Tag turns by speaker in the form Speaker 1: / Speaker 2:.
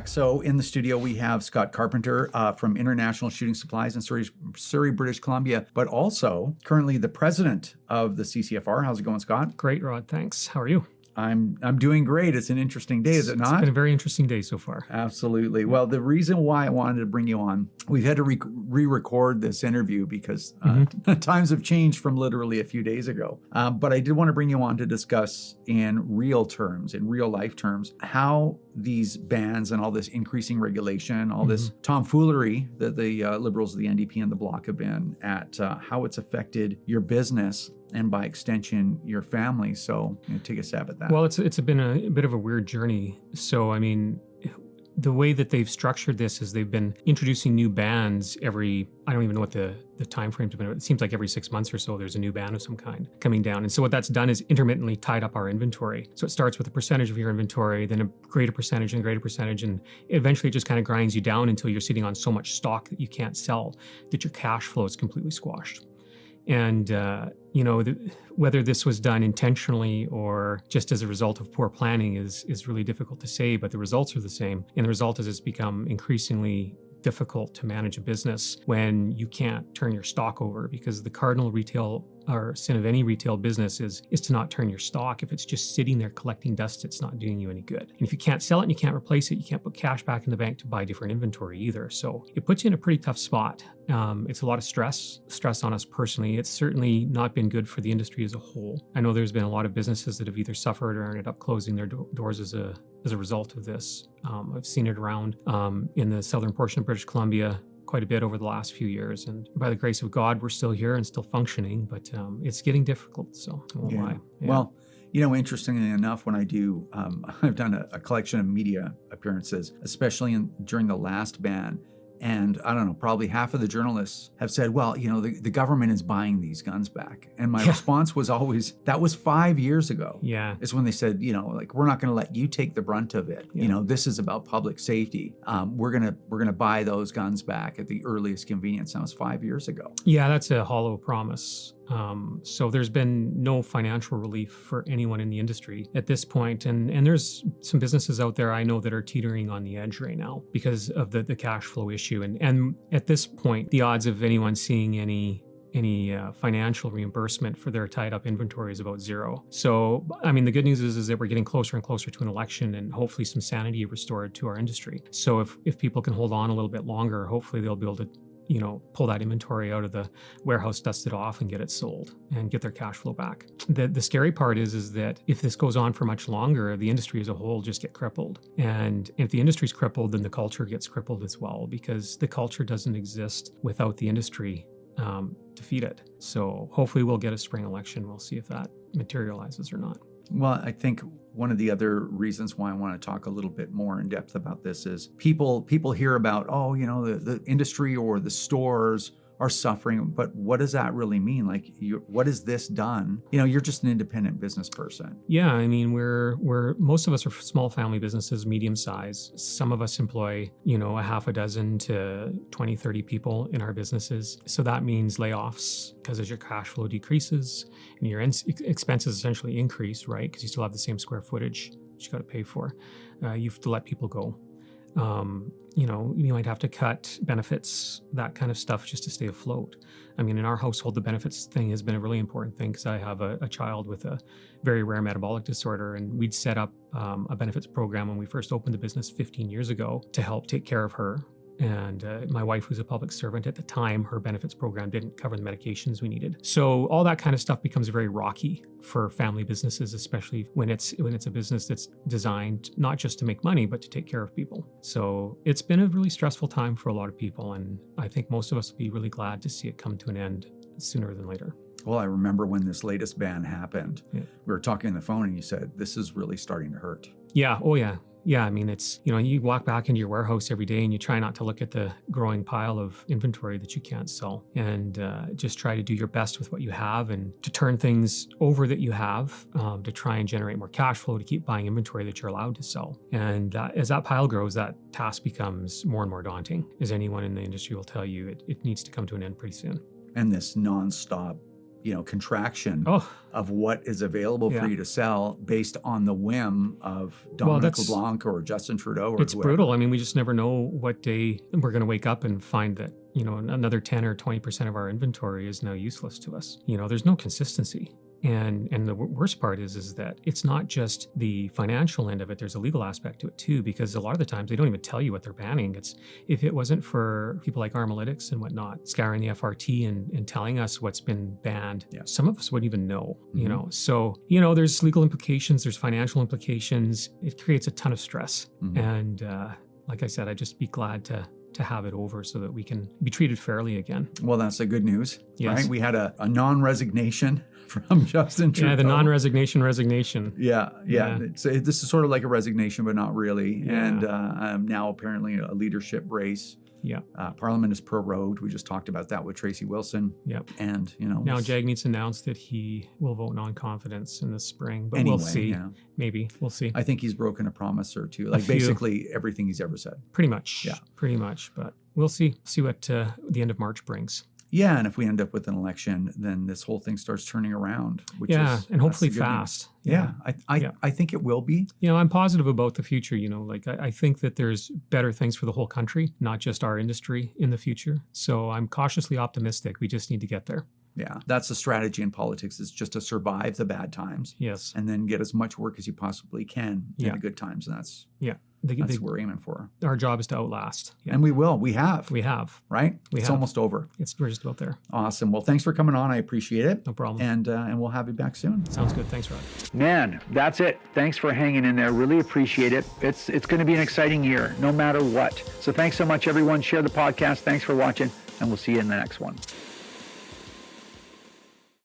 Speaker 1: back. So in the studio, we have Scott Carpenter from International Shooting Supplies in Surrey, British Columbia, but also currently the president of the CCFR. How's it going, Scott?
Speaker 2: Great, Rod. Thanks. How are you?
Speaker 1: I'm doing great. It's an interesting day, is it not?
Speaker 2: It's been a very interesting day so far.
Speaker 1: Absolutely. Well, the reason why I wanted to bring you on, we've had to re-record this interview because times have changed from literally a few days ago. But I did want to bring you on to discuss in real terms, in real life terms, how these bans and all this increasing regulation, all this tomfoolery that the Liberals, the NDP, and the Bloc have been at, how it's affected your business and by extension, your family. So take a stab at that.
Speaker 2: Well, it's been a bit of a weird journey. So, I mean, the way that they've structured this is they've been introducing new bans every, I don't even know what the time frames have been. It seems like every 6 months or so, there's a new ban of some kind coming down. And so what that's done is intermittently tied up our inventory. So it starts with a percentage of your inventory, then a greater percentage and greater percentage. And eventually it just kind of grinds you down until you're sitting on so much stock that you can't sell, that your cash flow is completely squashed. And, whether this was done intentionally or just as a result of poor planning is really difficult to say, but the results are the same. And the result is it's become increasingly difficult to manage a business when you can't turn your stock over, because the cardinal retail or sin of any retail business is to not turn your stock. If it's just sitting there collecting dust, it's not doing you any good. And if you can't sell it and you can't replace it, you can't put cash back in the bank to buy different inventory either. So it puts you in a pretty tough spot. It's a lot of stress on us personally. It's certainly not been good for the industry as a whole. I know there's been a lot of businesses that have either suffered or ended up closing their doors as a result of this. I've seen it around in the southern portion of British Columbia quite a bit over the last few years. And by the grace of God, we're still here and still functioning, but it's getting difficult. So I won't lie. Yeah.
Speaker 1: Well, interestingly enough, when I do, I've done a collection of media appearances, especially during the last ban. And I don't know, probably half of the journalists have said, well, the government is buying these guns back. And my response was always, that was 5 years ago.
Speaker 2: Yeah.
Speaker 1: It's when they said, we're not going to let you take the brunt of it.
Speaker 2: Yeah.
Speaker 1: This is about public safety. We're going to buy those guns back at the earliest convenience. That was 5 years ago.
Speaker 2: Yeah, that's a hollow promise. So there's been no financial relief for anyone in the industry at this point. And there's some businesses out there I know that are teetering on the edge right now because of the cash flow issue. And at this point, the odds of anyone seeing any financial reimbursement for their tied up inventory is about zero. So, I mean, the good news is that we're getting closer and closer to an election and hopefully some sanity restored to our industry. So if people can hold on a little bit longer, hopefully they'll be able to pull that inventory out of the warehouse, dust it off, and get it sold and get their cash flow back. The scary part is that if this goes on for much longer, the industry as a whole just get crippled. And if the industry's crippled, then the culture gets crippled as well, because the culture doesn't exist without the industry to feed it. So hopefully we'll get a spring election. We'll see if that materializes or not.
Speaker 1: Well, I think one of the other reasons why I want to talk a little bit more in depth about this is people hear about, the industry or the stores are suffering, but what does that really mean? Like, what has this done? You're just an independent business person.
Speaker 2: Yeah, I mean, we're most of us are small family businesses, medium size. Some of us employ, a half a dozen to 20, 30 people in our businesses. So that means layoffs, because as your cash flow decreases and your expenses essentially increase, right? Because you still have the same square footage that you got to pay for. You have to let people go. You might have to cut benefits, that kind of stuff, just to stay afloat. I mean, in our household, the benefits thing has been a really important thing because I have a child with a very rare metabolic disorder, and we'd set up a benefits program when we first opened the business 15 years ago to help take care of her. And my wife, who's a public servant at the time, her benefits program didn't cover the medications we needed. So all that kind of stuff becomes very rocky for family businesses, especially when it's a business that's designed not just to make money, but to take care of people. So it's been a really stressful time for a lot of people. And I think most of us will be really glad to see it come to an end sooner than later.
Speaker 1: Well, I remember when this latest ban happened, we were talking on the phone and you said, this is really starting to hurt.
Speaker 2: Yeah. Oh, yeah. Yeah, I mean, it's, you walk back into your warehouse every day and you try not to look at the growing pile of inventory that you can't sell, and just try to do your best with what you have and to turn things over that you have to try and generate more cash flow to keep buying inventory that you're allowed to sell. And as that pile grows, that task becomes more and more daunting. As anyone in the industry will tell you, it needs to come to an end pretty soon.
Speaker 1: And this nonstop contraction
Speaker 2: Oh.
Speaker 1: of what is available for
Speaker 2: Yeah.
Speaker 1: you to sell based on the whim of Dominic
Speaker 2: that's-
Speaker 1: LeBlanc or Justin Trudeau or
Speaker 2: It's
Speaker 1: whoever.
Speaker 2: brutal. I mean, we just never know what day we're going to wake up and find that, another 10 or 20% of our inventory is now useless to us. There's no consistency. And the worst part is that it's not just the financial end of it. There's a legal aspect to it too, because a lot of the times they don't even tell you what they're banning. If it wasn't for people like Armalytics and whatnot, scouring the FRT and telling us what's been banned, some of us wouldn't even know, So, there's legal implications, there's financial implications. It creates a ton of stress. And like I said, I'd just be glad to have it over so that we can be treated fairly again.
Speaker 1: Well, that's the good news,
Speaker 2: Yes.
Speaker 1: right? We had a non-resignation from Justin Trudeau.
Speaker 2: Yeah, the resignation.
Speaker 1: Yeah. This is sort of like a resignation, but not really.
Speaker 2: Yeah.
Speaker 1: And now apparently a leadership race.
Speaker 2: Yeah.
Speaker 1: Parliament is prorogued. We just talked about that with Tracy Wilson.
Speaker 2: Yep.
Speaker 1: And,
Speaker 2: now Jag needs to announce that he will vote non-confidence in the spring, but
Speaker 1: anyway,
Speaker 2: we'll see. Maybe. We'll see.
Speaker 1: I think he's broken a promise or two, like basically everything he's ever said.
Speaker 2: Pretty much.
Speaker 1: Yeah.
Speaker 2: Pretty much. But we'll see what the end of March brings.
Speaker 1: Yeah, and if we end up with an election, then this whole thing starts turning around.
Speaker 2: And hopefully fast.
Speaker 1: Yeah, I think it will be.
Speaker 2: I'm positive about the future. I think that there's better things for the whole country, not just our industry in the future. So I'm cautiously optimistic. We just need to get there.
Speaker 1: Yeah, that's the strategy in politics, is just to survive the bad times.
Speaker 2: Yes.
Speaker 1: And then get as much work as you possibly can in the good times. And that's what we're aiming for.
Speaker 2: Our job is to outlast. Yeah.
Speaker 1: And we will. We have. Right? It's almost over.
Speaker 2: We're just about there.
Speaker 1: Awesome. Well, thanks for coming on. I appreciate it.
Speaker 2: No problem.
Speaker 1: And we'll have you back soon.
Speaker 2: Sounds good. Thanks, Rod.
Speaker 3: Man, that's it. Thanks for hanging in there. Really appreciate it. It's going to be an exciting year, no matter what. So thanks so much, everyone. Share the podcast. Thanks for watching, and we'll see you in the next one.